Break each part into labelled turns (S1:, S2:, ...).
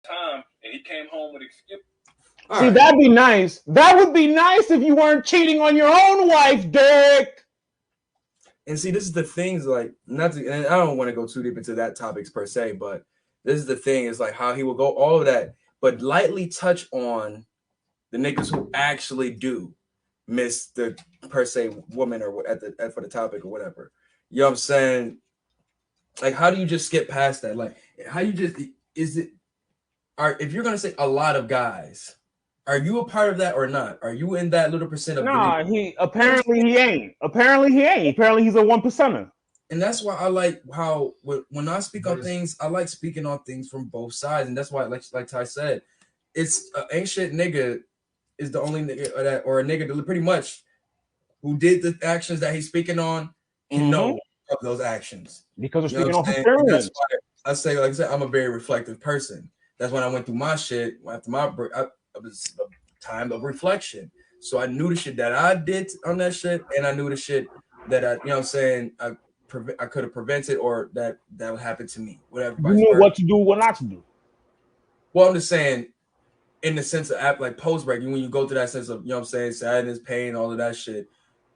S1: time, and he came home with excuse.
S2: See, that'd be nice. That would be nice if you weren't cheating on your own wife, Derrick.
S3: And see, this is the things like not to, and I don't want to go too deep into that topics per se, but this is the thing is like how he will go all of that, but lightly touch on the niggas who actually do miss the per se woman or for the topic or whatever. You know what I'm saying? Like, how do you just skip past that? Like, how you just if you're gonna say a lot of guys, are you a part of that or not? Are you in that little percent of?
S2: Nah, he ain't. Apparently he's a 1%er.
S3: And that's why I like how when I speak on things, I like speaking on things from both sides, and that's why, like Ty said, it's ain't shit nigga is the only nigga or a nigga that pretty much who did the actions that he's speaking on can know of those actions
S2: because of speaking on experience.
S3: That's why I say, like I said, I'm a very reflective person. That's when I went through my shit after my break. It was a time of reflection. So I knew the shit that I did on that shit, and I knew the shit that I, you know what I'm saying, I could have prevented or that would happen to me. Whatever.
S2: You knew what to do, what not to do.
S3: Well, I'm just saying, in the sense of like post-break, when you go through that sense of, you know what I'm saying, sadness, pain, all of that shit,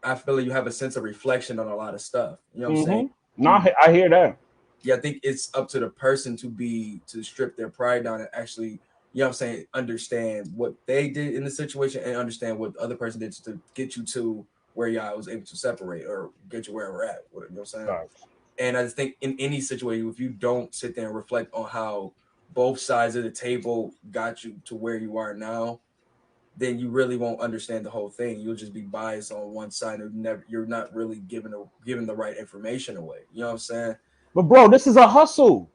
S3: I feel like you have a sense of reflection on a lot of stuff. You know what I'm saying?
S2: No, I hear that.
S3: Yeah, I think it's up to the person to strip their pride down and actually, you know what I'm saying, understand what they did in the situation and understand what the other person did to get you to where y'all was able to separate or get you where we're at. You know what I'm saying? Right. And I just think in any situation, if you don't sit there and reflect on how both sides of the table got you to where you are now, then you really won't understand the whole thing. You'll just be biased on one side and you're not really giving the right information away. You know what I'm saying?
S2: But bro, this is a hustle.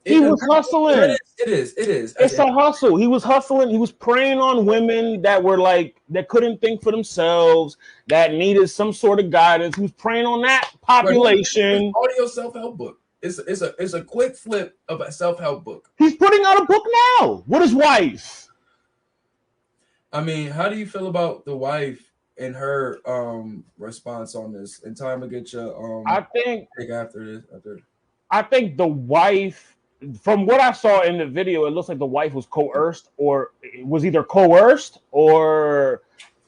S2: He was hustling.
S3: It is.
S2: It's a hustle. He was hustling. He was preying on women that were like, that couldn't think for themselves, that needed some sort of guidance. He was preying on that population.
S3: Audio self-help book. It's a quick flip of a self-help book.
S2: He's putting out a book now with his wife.
S3: I mean, how do you feel about the wife and her response on this? And time to get your
S2: I think
S3: after.
S2: I think the wife, from what I saw in the video, it looks like the wife was coerced or was either coerced or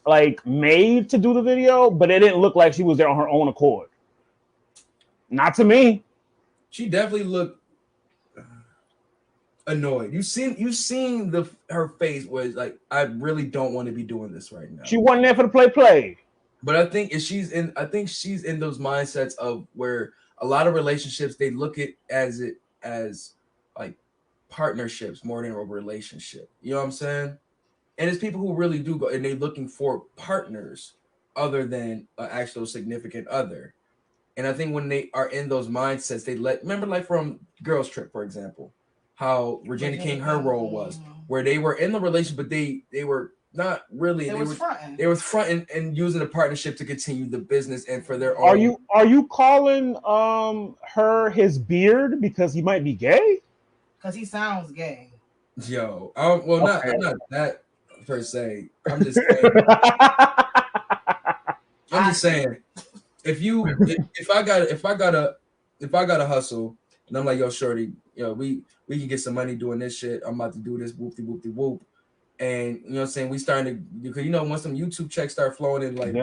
S2: like made to do the video, but it didn't look like she was there on her own accord. Not to me.
S3: She definitely looked annoyed. You seen her face was like, I really don't want to be doing this right now.
S2: She wasn't there for the play.
S3: But I think she's in those mindsets of where a lot of relationships, they look at as like partnerships more than a relationship. You know what I'm saying? And it's people who really do go and they're looking for partners other than an actual significant other. And I think when they are in those mindsets, remember like from Girls Trip, for example, how Regina King, her role was, where they were in the relationship, but they were not really. They were fronting and using the partnership to continue the business and for their own.
S2: Are you calling her his beard because he might be gay?
S4: Because he sounds gay.
S3: Yo, well, okay. not that per se. I'm just saying. I'm just saying. If I gotta hustle, and I'm like, yo, shorty, you know, we can get some money doing this shit. I'm about to do this, whoop de whoop de whoop. And you know what I'm saying, we starting to, because you know once some YouTube checks start flowing in, like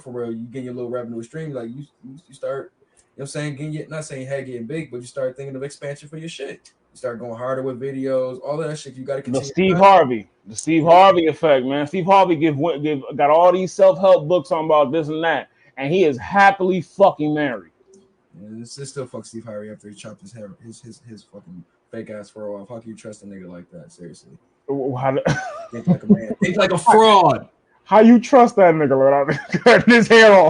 S3: for real, you get your little revenue stream, like you start, you know what I'm saying, getting big, but you start thinking of expansion for your shit. You start going harder with videos, all of that shit. You got to continue.
S2: The Steve Harvey effect, man. Steve Harvey got all these self-help books on about this and that, and he is happily fucking married.
S3: Yeah, this still fuck Steve Harvey after he chopped his hair, his fucking fake ass fro off. How can you trust a nigga like that? Seriously.
S2: Think
S3: like a man. Think like a fraud.
S2: How you trust that nigga without cutting his hair off?